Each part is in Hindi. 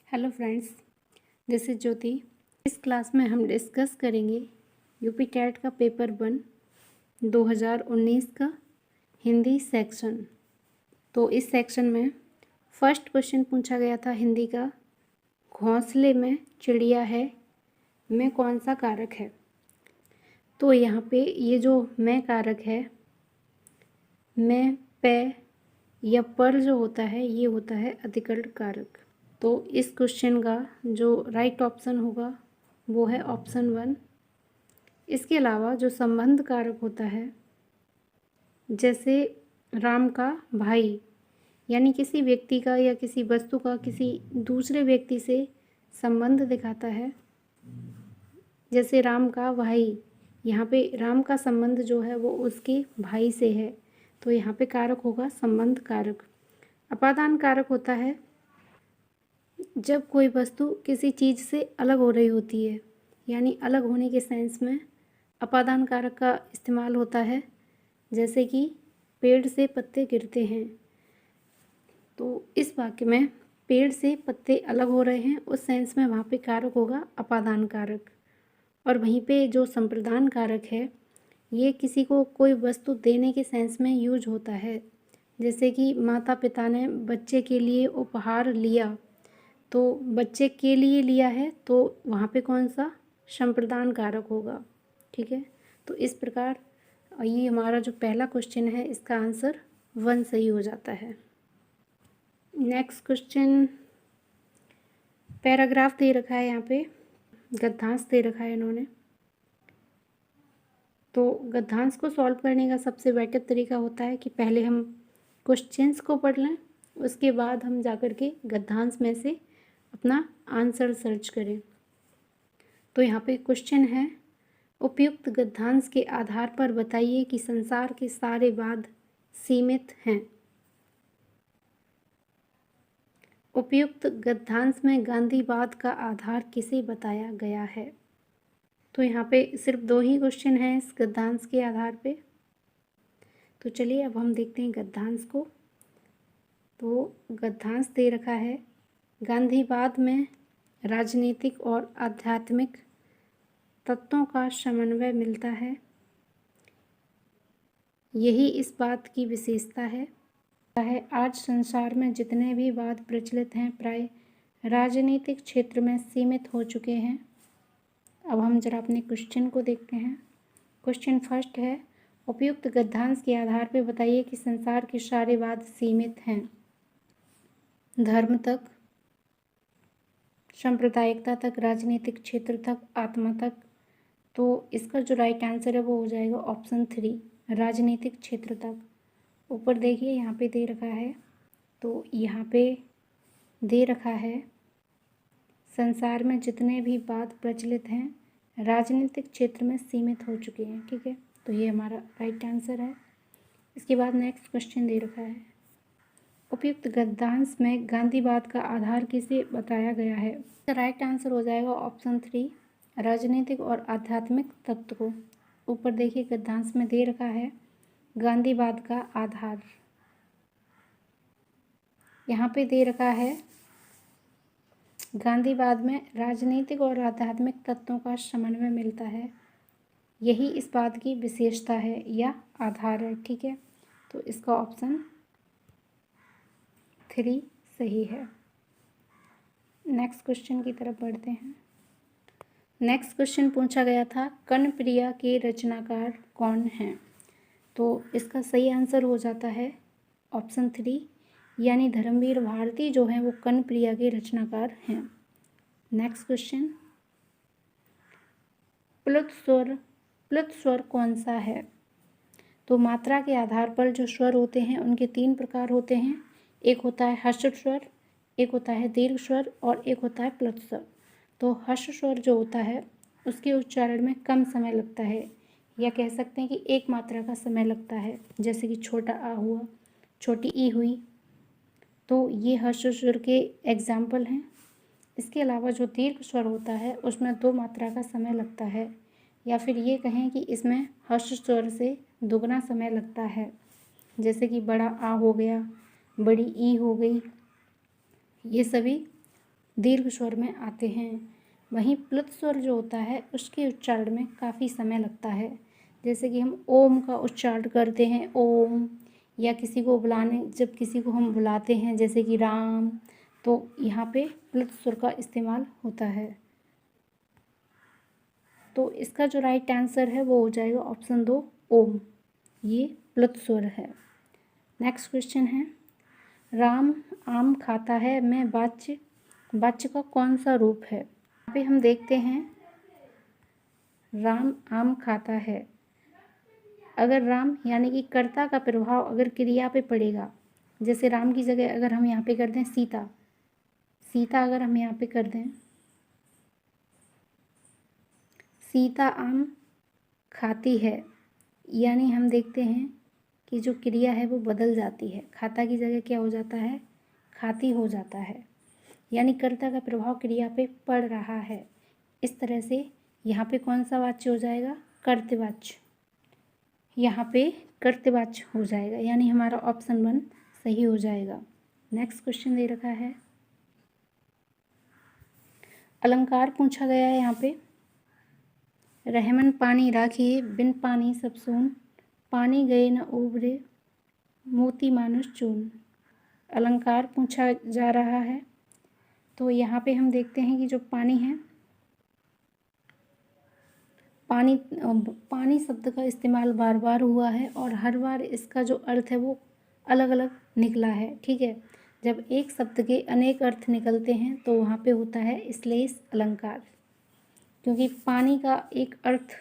हेलो फ्रेंड्स, दिस इज़ ज्योति। इस क्लास में हम डिस्कस करेंगे यूपी टेट का पेपर 1 2019 का हिंदी सेक्शन। तो इस सेक्शन में फर्स्ट क्वेश्चन पूछा गया था हिंदी का, घोंसले में चिड़िया है में कौन सा कारक है। तो यहाँ पे ये जो मैं कारक है, मैं पे या पर जो होता है ये होता है अधिकरण कारक। तो इस क्वेश्चन का जो राइट ऑप्शन होगा वो है ऑप्शन 1। इसके अलावा जो संबंध कारक होता है, जैसे राम का भाई, यानी किसी व्यक्ति का या किसी वस्तु का किसी दूसरे व्यक्ति से संबंध दिखाता है। जैसे राम का भाई, यहाँ पे राम का संबंध जो है वो उसके भाई से है, तो यहाँ पे कारक होगा संबंध कारक। अपादान कारक होता है जब कोई वस्तु किसी चीज़ से अलग हो रही होती है, यानी अलग होने के सेंस में अपादान कारक का इस्तेमाल होता है। जैसे कि पेड़ से पत्ते गिरते हैं, तो इस वाक्य में पेड़ से पत्ते अलग हो रहे हैं, उस सेंस में वहाँ पे कारक होगा अपादान कारक। और वहीं पे जो संप्रदान कारक है, ये किसी को कोई वस्तु देने के सेंस में यूज होता है। जैसे कि माता पिता ने बच्चे के लिए उपहार लिया, तो बच्चे के लिए लिया है, तो वहाँ पे कौन सा संप्रदान कारक होगा। ठीक है, तो इस प्रकार ये हमारा जो पहला क्वेश्चन है इसका आंसर 1 सही हो जाता है। नेक्स्ट क्वेश्चन, पैराग्राफ दे रखा है, यहाँ पे गद्यांश दे रखा है इन्होंने। तो गद्यांश को सॉल्व करने का सबसे बेटर तरीका होता है कि पहले हम क्वेश्चंस को पढ़ लें, उसके बाद हम जाकर के गद्यांश में से अपना आंसर सर्च करें। तो यहाँ पे क्वेश्चन है, उपयुक्त गद्यांश के आधार पर बताइए कि संसार के सारे वाद सीमित हैं। उपयुक्त गद्यांश में गांधीवाद का आधार किसे बताया गया है। तो यहाँ पे सिर्फ 2 ही क्वेश्चन हैं इस गद्यांश के आधार पे। तो चलिए अब हम देखते हैं गद्यांश को। तो गद्यांश दे रखा है, गांधीवाद में राजनीतिक और आध्यात्मिक तत्वों का समन्वय मिलता है, यही इस बात की विशेषता है। आज संसार में जितने भी वाद प्रचलित हैं प्राय राजनीतिक क्षेत्र में सीमित हो चुके हैं। अब हम जरा अपने क्वेश्चन को देखते हैं। क्वेश्चन फर्स्ट है, उपयुक्त गद्यांश के आधार पर बताइए कि संसार के सारे वाद सीमित हैं। धर्म तक, सांप्रदायिकता तक, राजनीतिक क्षेत्र तक, आत्मा तक। तो इसका जो राइट आंसर है वो हो जाएगा ऑप्शन 3, राजनीतिक क्षेत्र तक। ऊपर देखिए यहाँ पे दे रखा है, तो यहाँ पे दे रखा है संसार में जितने भी वाद प्रचलित हैं राजनीतिक क्षेत्र में सीमित हो चुके हैं। ठीक है, तो ये हमारा राइट आंसर है। इसके बाद नेक्स्ट क्वेश्चन दे रखा है, उपयुक्त गद्यांश में गांधीवाद का आधार किसे बताया गया है। राइट आंसर हो जाएगा ऑप्शन 3, राजनीतिक और आध्यात्मिक तत्व को। ऊपर देखिए गद्यांश में दे रखा है गांधीवाद का आधार, यहाँ पे दे रखा है गांधीवाद में राजनीतिक और आध्यात्मिक तत्वों का समन्वय मिलता है, यही इस बात की विशेषता है या आधार है। ठीक है, तो इसका ऑप्शन 3 सही है। नेक्स्ट क्वेश्चन की तरफ बढ़ते हैं। नेक्स्ट क्वेश्चन पूछा गया था, कर्णप्रिया के रचनाकार कौन हैं। तो इसका सही आंसर हो जाता है ऑप्शन 3, यानी धर्मवीर भारती जो हैं वो कर्णप्रिया के रचनाकार हैं। नेक्स्ट क्वेश्चन, प्लुत स्वर कौन सा है। तो मात्रा के आधार पर जो स्वर होते हैं उनके 3 प्रकार होते हैं, एक होता है हर्ष स्वर, एक होता है दीर्घ स्वर और एक होता है प्लुत स्वर। तो हर्ष स्वर जो होता है उसके उच्चारण में कम समय लगता है, या कह सकते हैं कि एक मात्रा का समय लगता है। जैसे कि छोटा आ हुआ, छोटी ई हुई, तो ये हर्ष स्वर के एग्जाम्पल हैं। इसके अलावा जो दीर्घ स्वर होता है उसमें 2 मात्रा का समय लगता है, या फिर ये कहें कि इसमें हर्ष स्वर से दुगना समय लगता है। जैसे कि बड़ा आ हो गया, बड़ी ई हो गई, ये सभी दीर्घ स्वर में आते हैं। वहीं प्लुत स्वर जो होता है उसके उच्चारण में काफ़ी समय लगता है। जैसे कि हम ओम का उच्चारण करते हैं, ओम, या किसी को बुलाने, जब किसी को हम बुलाते हैं जैसे कि राम, तो यहाँ पे प्लुत स्वर का इस्तेमाल होता है। तो इसका जो राइट आंसर है वो हो जाएगा ऑप्शन 2, ओम। ये प्लुत स्वर है। नेक्स्ट क्वेश्चन है, राम आम खाता है में वाच्य का कौन सा रूप है? यहाँ पे हम देखते हैं राम आम खाता है। अगर राम यानी कि कर्ता का प्रभाव अगर क्रिया पे पड़ेगा, जैसे राम की जगह अगर हम यहाँ पे कर दें सीता, अगर हम यहाँ पे कर दें सीता आम खाती है, यानी हम देखते हैं कि जो क्रिया है वो बदल जाती है। खाता की जगह क्या हो जाता है? खाती हो जाता है, यानी कर्ता का प्रभाव क्रिया पे पड़ रहा है। इस तरह से यहाँ पे कौन सा वाच्य हो जाएगा? कर्तवाच्य। यहाँ पे कर्तवाच्य हो जाएगा, यानी हमारा ऑप्शन 1 सही हो जाएगा। नेक्स्ट क्वेश्चन दे रखा है, अलंकार पूछा गया है यहाँ पे। रहमन पानी राखिए, बिन पानी सब सून, पानी गए न उबरे, मोती मानुष चून। अलंकार पूछा जा रहा है। तो यहाँ पे हम देखते हैं कि जो पानी है, पानी शब्द का इस्तेमाल बार बार हुआ है और हर बार इसका जो अर्थ है वो अलग अलग निकला है। ठीक है, जब एक शब्द के अनेक अर्थ निकलते हैं तो वहाँ पे होता है श्लेष अलंकार, क्योंकि पानी का एक अर्थ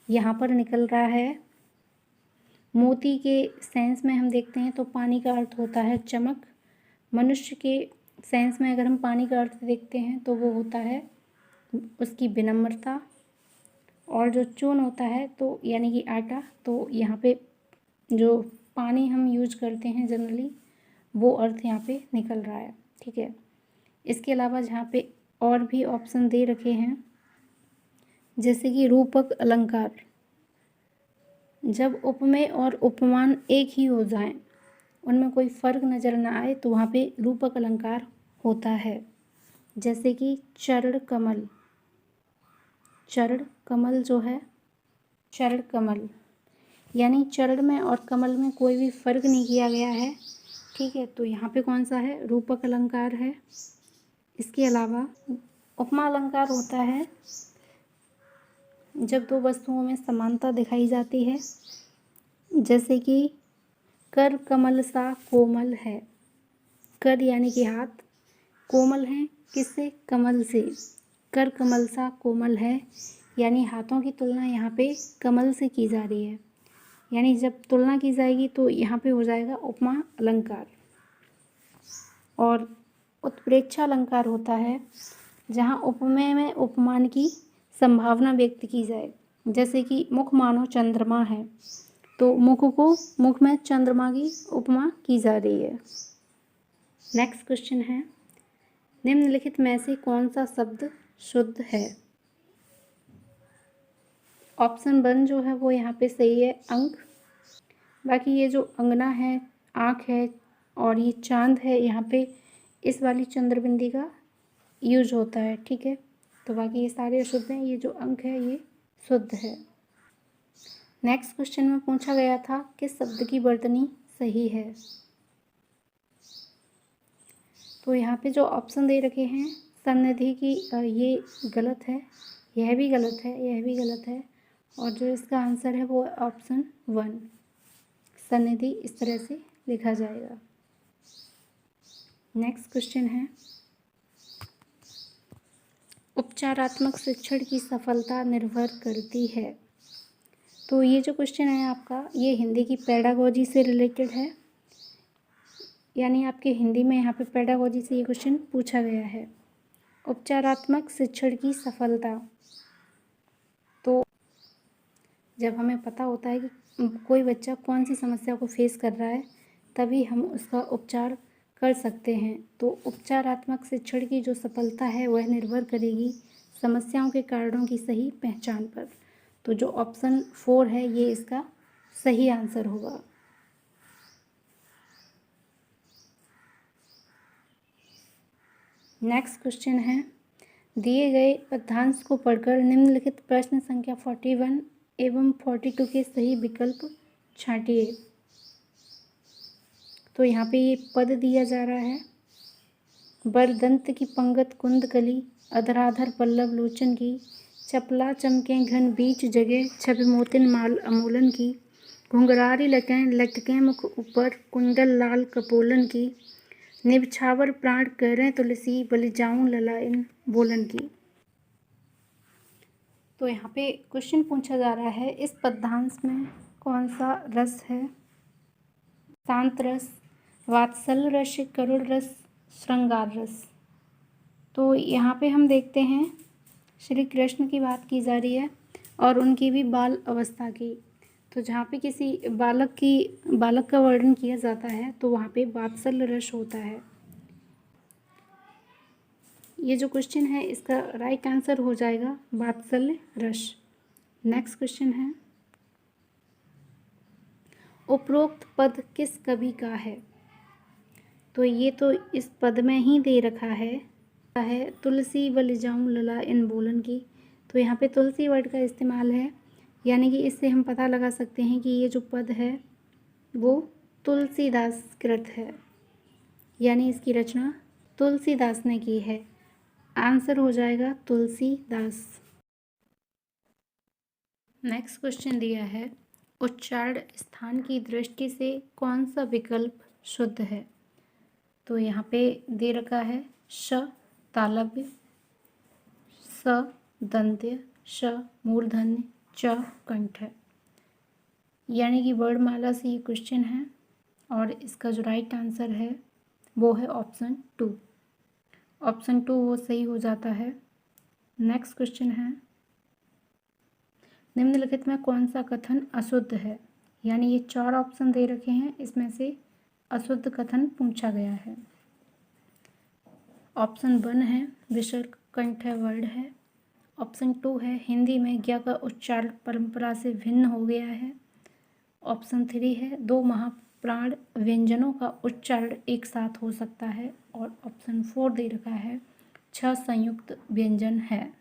यहाँ पर निकल रहा है। मोती के सेंस में हम देखते हैं तो पानी का अर्थ होता है चमक। मनुष्य के सेंस में अगर हम पानी का अर्थ देखते हैं तो वो होता है उसकी विनम्रता। और जो चून होता है तो यानी कि आटा, तो यहाँ पे जो पानी हम यूज करते हैं जनरली वो अर्थ यहाँ पे निकल रहा है। ठीक है, इसके अलावा जहाँ पे और भी ऑप्शन दे रखे हैं, जैसे कि रूपक अलंकार, जब उपमेय और उपमान एक ही हो जाएं, उनमें कोई फ़र्क नज़र ना आए, तो वहाँ पे रूपक अलंकार होता है। जैसे कि चरण कमल, चरण कमल जो है, चरण कमल यानी चरण में और कमल में कोई भी फ़र्क नहीं किया गया है। ठीक है, तो यहाँ पे कौन सा है? रूपक अलंकार है। इसके अलावा उपमा अलंकार होता है जब दो वस्तुओं में समानता दिखाई जाती है, जैसे कि कर कमल सा कोमल है। कर यानी कि हाथ, कोमल है किससे? कमल से। कर कमल सा कोमल है, यानी हाथों की तुलना यहाँ पे कमल से की जा रही है, यानी जब तुलना की जाएगी तो यहाँ पे हो जाएगा उपमा अलंकार। और उत्प्रेक्षा अलंकार होता है जहाँ उपमेय में उपमान की संभावना व्यक्त की जाए, जैसे कि मुख मानो चंद्रमा है, तो मुख में चंद्रमा की उपमा की जा रही है। नेक्स्ट क्वेश्चन है, निम्नलिखित में से कौन सा शब्द शुद्ध है? ऑप्शन 1 जो है वो यहाँ पे सही है, अंक। बाकी ये जो अंगना है, आँख है और ये चांद है, यहाँ पे इस वाली चंद्रबिंदी का यूज होता है। ठीक है, तो बाकी ये सारे अशुद्ध हैं, ये जो अंक है ये शुद्ध है। नेक्स्ट क्वेश्चन में पूछा गया था किस शब्द की वर्तनी सही है? तो यहाँ पे जो ऑप्शन दे रखे हैं सन्निधि की, ये गलत है, यह भी गलत है, यह भी गलत है, और जो इसका आंसर है वो ऑप्शन 1, सन्निधि इस तरह से लिखा जाएगा। नेक्स्ट क्वेश्चन है, उपचारात्मक शिक्षण की सफलता निर्भर करती है। तो ये जो क्वेश्चन है आपका, ये हिंदी की पेडागोजी से रिलेटेड है, यानी आपके हिंदी में यहाँ पे पेडागोजी से ये क्वेश्चन पूछा गया है। उपचारात्मक शिक्षण की सफलता, तो जब हमें पता होता है कि कोई बच्चा कौन सी समस्या को फेस कर रहा है, तभी हम उसका उपचार कर सकते हैं। तो उपचारात्मक शिक्षण की जो सफलता है वह निर्भर करेगी समस्याओं के कारणों की सही पहचान पर। तो जो ऑप्शन 4 है ये इसका सही आंसर होगा। नेक्स्ट क्वेश्चन है, दिए गए पदांश को पढ़कर निम्नलिखित प्रश्न संख्या 41 एवं 42 के सही विकल्प छांटिए। तो यहाँ पे ये पद दिया जा रहा है, बरदंत की पंगत कुंद कली, अधराधर पल्लव लोचन की, चपला चमके घन बीच जगह, छवि मोतिन माल अमोलन की, घुंघरारी लटकें लटकें मुख ऊपर, कुंडल लाल कपोलन की, निबछावर प्राण करें तुलसी, बलि जाऊं लला इन बोलन की। तो यहाँ पे क्वेश्चन पूछा जा रहा है, इस पद्यांश में कौन सा रस है? शांत रस, वात्सल रस, करुण रस, श्रृंगार रस। तो यहाँ पे हम देखते हैं श्री कृष्ण की बात की जा रही है और उनकी भी बाल अवस्था की। तो जहाँ पे किसी बालक का वर्णन किया जाता है तो वहाँ पे वात्सल्य रस होता है। ये जो क्वेश्चन है इसका राइट आंसर हो जाएगा वात्सल्य रस। नेक्स्ट क्वेश्चन है, उपरोक्त पद किस कवि का है? तो ये तो इस पद में ही दे रखा है तुलसी बलि जाऊं लला इन बोलन की। तो यहाँ पे तुलसी वर्ड का इस्तेमाल है, यानी कि इससे हम पता लगा सकते हैं कि ये जो पद है वो तुलसीदास कृत है, यानी इसकी रचना तुलसीदास ने की है। आंसर हो जाएगा तुलसीदास। नेक्स्ट क्वेश्चन दिया है, उच्चारण स्थान की दृष्टि से कौन सा विकल्प शुद्ध है? तो यहाँ पे दे रखा है श तालव्य, स दंत्य, श मूर्धन्य, च कंठ, यानी कि वर्णमाला से ये क्वेश्चन है और इसका जो राइट आंसर है वो है ऑप्शन 2। ऑप्शन 2 वो सही हो जाता है। नेक्स्ट क्वेश्चन है, निम्नलिखित में कौन सा कथन अशुद्ध है? यानी ये 4 ऑप्शन दे रखे हैं, इसमें से अशुद्ध कथन पूछा गया है। ऑप्शन 1 है विसर्ग कंठ वर्ड है। ऑप्शन 2 है हिंदी में ज्ञ का उच्चारण परंपरा से भिन्न हो गया है। ऑप्शन 3 है 2 महाप्राण व्यंजनों का उच्चारण एक साथ हो सकता है। और ऑप्शन 4 दे रखा है 6 संयुक्त व्यंजन है।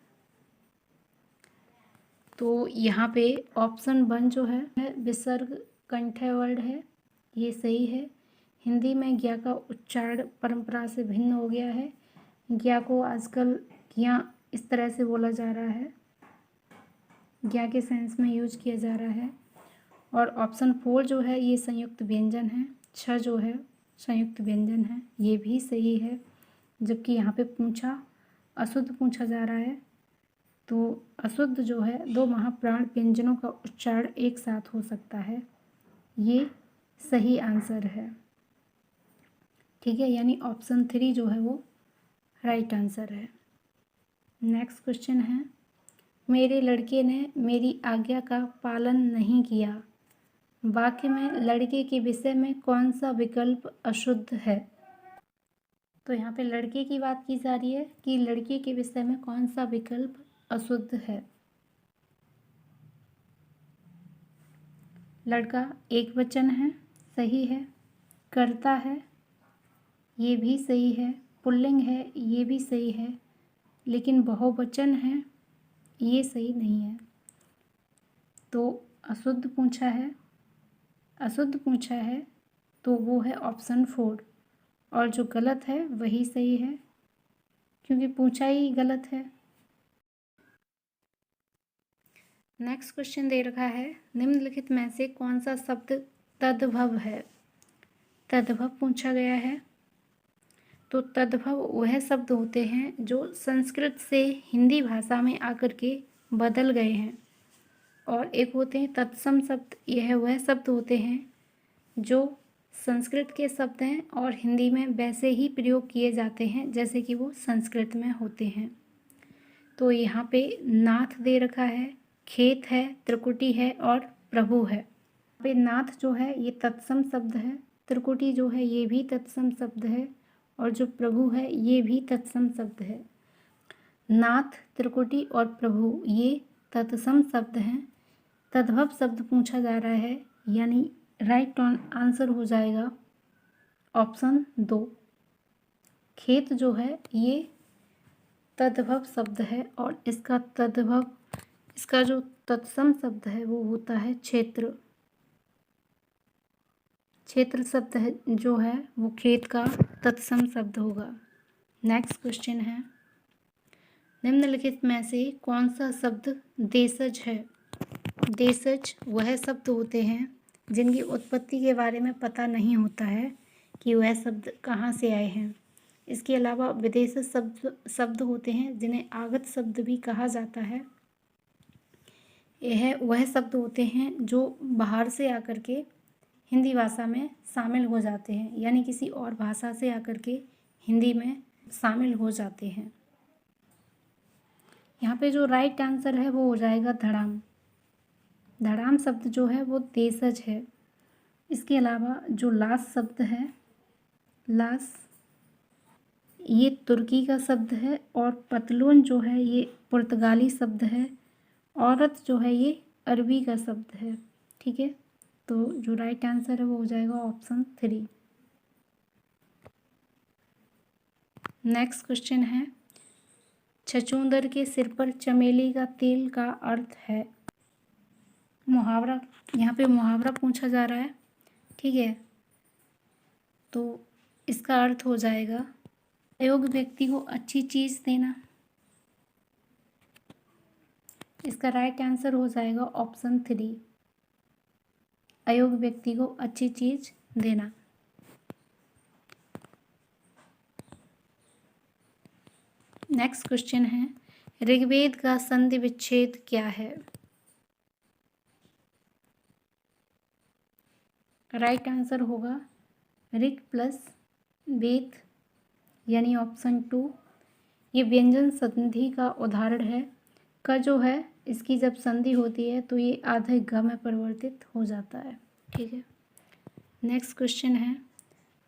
तो यहाँ पे ऑप्शन 1 जो है विसर्ग कंठ वर्ड है, ये सही है। हिंदी में ज्ञ का उच्चारण परंपरा से भिन्न हो गया है। ज्ञ को आजकल ज्ञ इस तरह से बोला जा रहा है, ज्ञ के सेंस में यूज किया जा रहा है। और ऑप्शन 4 जो है ये संयुक्त व्यंजन है, 6 जो है संयुक्त व्यंजन है, ये भी सही है। जबकि यहाँ पे अशुद्ध पूछा जा रहा है, तो अशुद्ध जो है 2 महाप्राण व्यंजनों का उच्चारण एक साथ हो सकता है, ये सही आंसर है। ठीक है, यानी ऑप्शन 3 जो है वो राइट आंसर है। नेक्स्ट क्वेश्चन है, मेरे लड़के ने मेरी आज्ञा का पालन नहीं किया। वाक्य में लड़के के विषय में कौन सा विकल्प अशुद्ध है? तो यहाँ पे लड़के की बात की जा रही है कि लड़के के विषय में कौन सा विकल्प अशुद्ध है? लड़का एक वचन है, सही है। करता है, ये भी सही है। पुल्लिंग है, ये भी सही है। लेकिन बहुवचन है, ये सही नहीं है। तो अशुद्ध पूछा है तो वो है ऑप्शन 4, और जो गलत है वही सही है क्योंकि पूछा ही गलत है। नेक्स्ट क्वेश्चन दे रखा है, निम्नलिखित में से कौन सा शब्द तद्भव है? तद्भव पूछा गया है। तो तद्भव वह शब्द होते हैं जो संस्कृत से हिंदी भाषा में आकर के बदल गए हैं। और एक होते हैं तत्सम शब्द, यह वह शब्द होते हैं जो संस्कृत के शब्द हैं और हिंदी में वैसे ही प्रयोग किए जाते हैं जैसे कि वो संस्कृत में होते हैं। तो यहाँ पे नाथ दे रखा है, खेत है, त्रिकुटी है और प्रभु है। यहाँ पे नाथ जो है ये तत्सम शब्द है, त्रिकुटी जो है ये भी तत्सम शब्द है और जो प्रभु है ये भी तत्सम शब्द है। नाथ, त्रिकुटी और प्रभु ये तत्सम शब्द हैं। तद्भव शब्द पूछा जा रहा है, यानी राइट आंसर हो जाएगा ऑप्शन 2। खेत जो है ये तद्भव शब्द है और इसका जो तत्सम शब्द है वो होता है क्षेत्र। क्षेत्र शब्द है जो है वो खेत का तत्सम शब्द होगा। नेक्स्ट क्वेश्चन है, निम्नलिखित में से कौन सा शब्द देशज है? देशज वह शब्द होते हैं जिनकी उत्पत्ति के बारे में पता नहीं होता है कि वह शब्द कहाँ से आए हैं। इसके अलावा विदेशी शब्द होते हैं जिन्हें आगत शब्द भी कहा जाता है। यह वह शब्द होते हैं जो बाहर से आकर के हिंदी भाषा में शामिल हो जाते हैं, यानी किसी और भाषा से आकर के हिंदी में शामिल हो जाते हैं। यहाँ पे जो राइट आंसर है वो हो जाएगा धड़ाम। धड़ाम शब्द जो है वो देशज है। इसके अलावा जो लाश शब्द है, लाश ये तुर्की का शब्द है और पतलून जो है ये पुर्तगाली शब्द है। औरत जो है ये अरबी का शब्द है। ठीक है, तो जो राइट आंसर है वो हो जाएगा ऑप्शन 3। नेक्स्ट क्वेश्चन है, छछूंदर के सिर पर चमेली का तेल का अर्थ है? मुहावरा, यहाँ पे मुहावरा पूछा जा रहा है। ठीक है, तो इसका अर्थ हो जाएगा अयोग्य व्यक्ति को अच्छी चीज़ देना। इसका राइट आंसर हो जाएगा ऑप्शन 3, अयोग्य व्यक्ति को अच्छी चीज़ देना। नेक्स्ट क्वेश्चन है, ऋग्वेद का संधि विच्छेद क्या है? राइट आंसर होगा ऋग प्लस वेद, यानी ऑप्शन 2। ये व्यंजन संधि का उदाहरण है। क जो है इसकी जब संधि होती है तो ये आधे ग में परिवर्तित हो जाता है। ठीक है, नेक्स्ट क्वेश्चन है,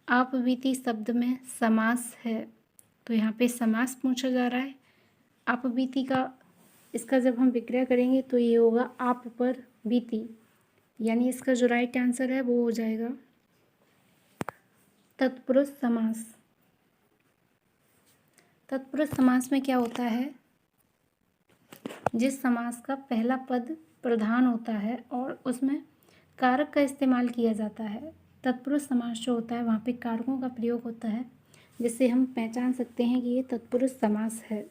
आपबीती शब्द में समास है, तो यहाँ पे समास पूछा जा रहा है। आपबीती का इसका जब हम विग्रह करेंगे तो ये होगा आप पर बीती, यानी इसका जो राइट आंसर है वो हो जाएगा तत्पुरुष समास। तत्पुरुष समास में क्या होता है, जिस समास का पहला पद प्रधान होता है और उसमें कारक का इस्तेमाल किया जाता है। तत्पुरुष समास जो होता है वहाँ पे कारकों का प्रयोग होता है, जिससे हम पहचान सकते हैं कि ये तत्पुरुष समास है।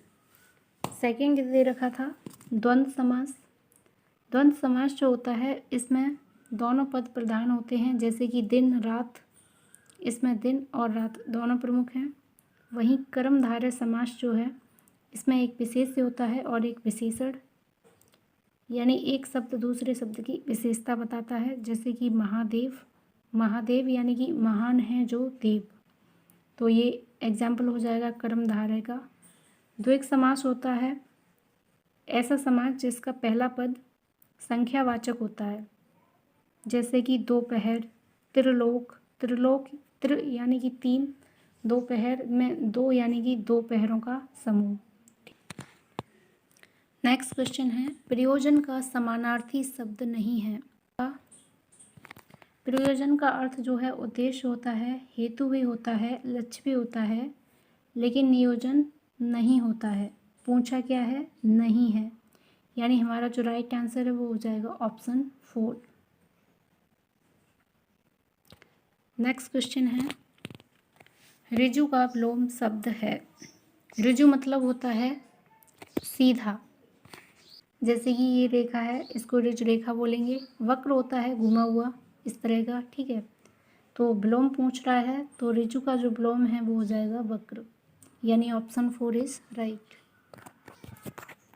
सेकंड दे रखा था द्वंद्व समास। द्वंद्व समास जो होता है इसमें दोनों पद प्रधान होते हैं, जैसे कि दिन रात, इसमें दिन और रात दोनों प्रमुख हैं। वहीं कर्मधारय समास जो है इसमें एक विशेष्य होता है और एक विशेषण, यानी एक शब्द दूसरे शब्द की विशेषता बताता है, जैसे कि महादेव। महादेव यानी कि महान है जो देव, तो ये एग्जाम्पल हो जाएगा कर्मधारय का। द्वैक समास होता है ऐसा समास जिसका पहला पद संख्यावाचक होता है, जैसे कि दोपहर, त्रिलोक। त्रिलोक त्रि यानी कि 3, दोपहर में 2 यानी कि 2 पहरों का समूह। नेक्स्ट क्वेश्चन है, प्रयोजन का समानार्थी शब्द नहीं है। प्रयोजन का अर्थ जो है उद्देश्य होता है, हेतु भी होता है, लक्ष्य भी होता है, लेकिन नियोजन नहीं होता है। पूछा क्या है, नहीं है, यानी हमारा जो राइट आंसर है वो हो जाएगा ऑप्शन 4। नेक्स्ट क्वेश्चन है, ऋजु का विलोम शब्द है। ऋजु मतलब होता है सीधा, जैसे कि ये रेखा है इसको ऋज रेखा बोलेंगे। वक्र होता है घुमा हुआ इस तरह का। ठीक है, तो विलोम पूछ रहा है तो ऋजु का जो विलोम है वो हो जाएगा वक्र, यानी option 4 is right.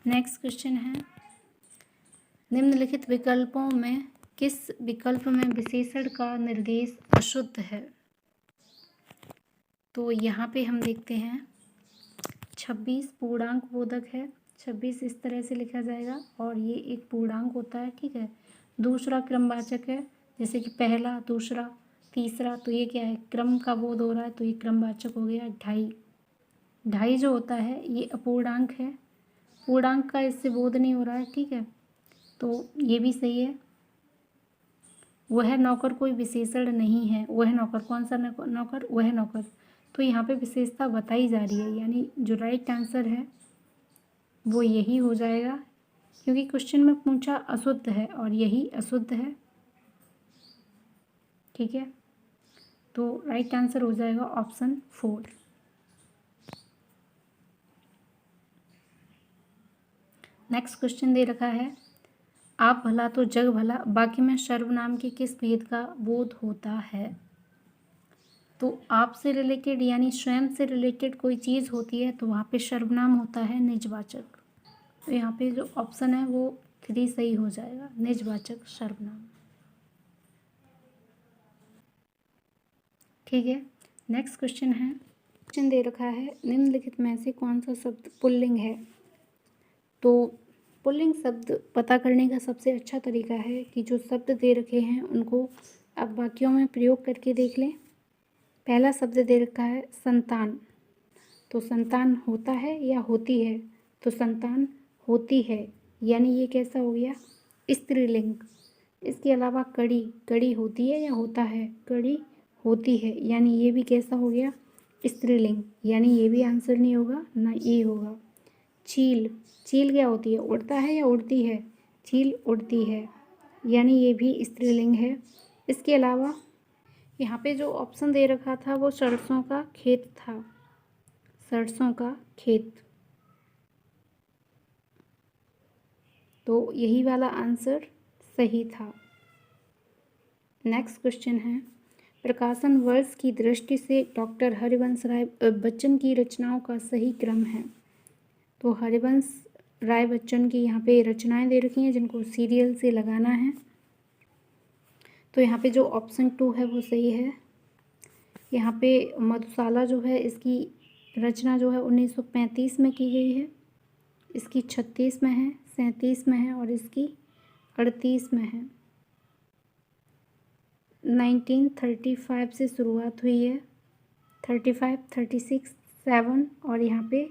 Next question है, निम्नलिखित विकल्पों में किस विकल्प में विशेषण का निर्देश अशुद्ध है? तो यहाँ पे हम देखते हैं 26 पूर्णांक बोधक है। 26 इस तरह से लिखा जाएगा और ये एक पूर्णांक होता है। ठीक है, दूसरा क्रमवाचक है, जैसे कि पहला, दूसरा, तीसरा, तो ये क्या है, क्रम का बोध हो रहा है, तो ये क्रमवाचक हो गया। 2.5, 2.5 जो होता है ये अपूर्णांक है, पूर्णांक का इससे बोध नहीं हो रहा है। ठीक है, तो ये भी सही है। वह नौकर कोई विशेषण नहीं है। वह नौकर, कौन सा नौकर, वह नौकर, तो यहाँ पे विशेषता बताई जा रही है, यानी जो राइट आंसर है वो यही हो जाएगा, क्योंकि क्वेश्चन में पूछा अशुद्ध है और यही अशुद्ध है। ठीक है, तो राइट आंसर हो जाएगा ऑप्शन 4। नेक्स्ट क्वेश्चन दे रखा है, आप भला तो जग भला वाक्य में सर्वनाम के किस भेद का बोध होता है। तो आप से रिलेटेड यानी स्वयं से रिलेटेड कोई चीज़ होती है तो वहाँ पे सर्वनाम होता है निजवाचक। तो यहाँ पे जो ऑप्शन है वो 3 सही हो जाएगा, निजवाचक सर्वनाम। ठीक है, नेक्स्ट क्वेश्चन है, क्वेश्चन दे रखा है, निम्नलिखित में से कौन सा शब्द पुल्लिंग है। तो पुल्लिंग शब्द पता करने का सबसे अच्छा तरीका है कि जो शब्द दे रखे हैं उनको आप वाक्यों में प्रयोग करके देख लें। पहला शब्द दे रखा है संतान, तो संतान होता है या होती है, तो संतान होती है, यानी ये कैसा हो गया, स्त्रीलिंग। इसके अलावा कड़ी, कड़ी होती है या होता है, कड़ी होती है, यानी ये भी कैसा हो गया, स्त्रीलिंग, यानी ये भी आंसर नहीं होगा, ना ये होगा। चील, चील क्या होती है, उड़ता है या उड़ती है, चील उड़ती है, यानी ये भी स्त्रीलिंग है। इसके अलावा यहाँ पे जो ऑप्शन दे रखा था वो सरसों का खेत था, सरसों का खेत, तो यही वाला आंसर सही था। नेक्स्ट क्वेश्चन है, प्रकाशन वर्ष की दृष्टि से डॉक्टर हरिवंश राय बच्चन की रचनाओं का सही क्रम है। तो हरिवंश राय बच्चन की यहाँ पे रचनाएं दे रखी हैं जिनको सीरियल से लगाना है। तो यहाँ पे जो ऑप्शन 2 है वो सही है। यहाँ पे मधुशाला जो है इसकी रचना जो है 1935 में की गई है, इसकी 36 में है, 37 में है और इसकी 38 में है। 1935 से शुरुआत हुई है, 35, 36, 7 और यहाँ पे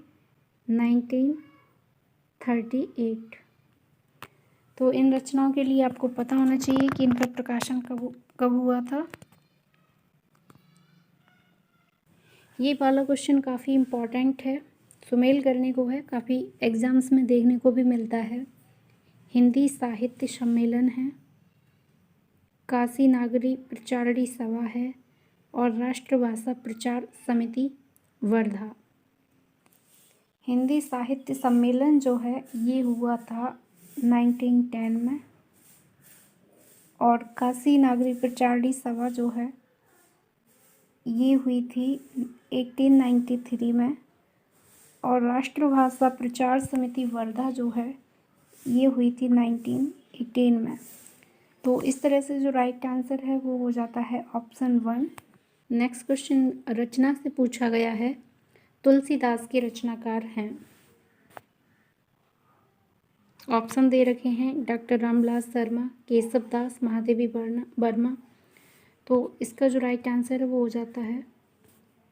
1938। तो इन रचनाओं के लिए आपको पता होना चाहिए कि इनका प्रकाशन कब हुआ था। ये वाला क्वेश्चन काफ़ी इम्पॉर्टेंट है, सुमेल करने को है, काफ़ी एग्ज़ाम्स में देखने को भी मिलता है। हिंदी साहित्य सम्मेलन है, काशी नागरी प्रचारणी सभा है और राष्ट्रभाषा प्रचार समिति वर्धा। हिंदी साहित्य सम्मेलन जो है ये हुआ था 1910 में और काशी नागरी प्रचारणी सभा जो है ये हुई थी 1893 में और राष्ट्रभाषा प्रचार समिति वर्धा जो है ये हुई थी 1918 में। तो इस तरह से जो राइट आंसर है वो हो जाता है ऑप्शन 1। नेक्स्ट क्वेश्चन रचना से पूछा गया है, तुलसीदास के रचनाकार हैं। ऑप्शन दे रखे हैं डॉक्टर रामविलास शर्मा, केशव दास, महादेवी वर्मा। तो इसका जो राइट आंसर है वो हो जाता है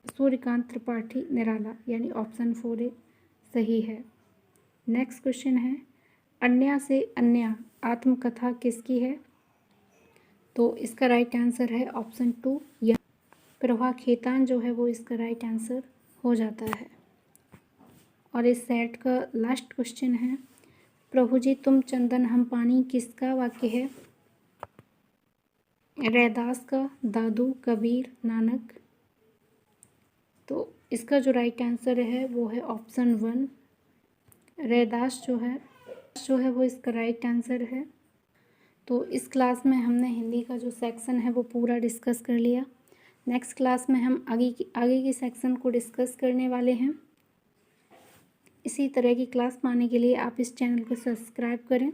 सूर्यकांत त्रिपाठी निराला, यानी ऑप्शन 4 सही है। नेक्स्ट क्वेश्चन है, अन्या से अन्या आत्मकथा किसकी है। तो इसका राइट आंसर है ऑप्शन 2 या प्रभा खेतान जो है वो इसका राइट आंसर हो जाता है। और इस सेट का लास्ट क्वेश्चन है, प्रभु जी तुम चंदन हम पानी किसका वाक्य है। रैदास का, दादू, कबीर, नानक। तो इसका जो राइट आंसर है वो है ऑप्शन 1, रैदास जो है वो इसका राइट आंसर है। तो इस क्लास में हमने हिंदी का जो सेक्शन है वो पूरा डिस्कस कर लिया। नेक्स्ट क्लास में हम आगे की सेक्शन को डिस्कस करने वाले हैं। इसी तरह की क्लास पाने के लिए आप इस चैनल को सब्सक्राइब करें।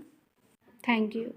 Thank you.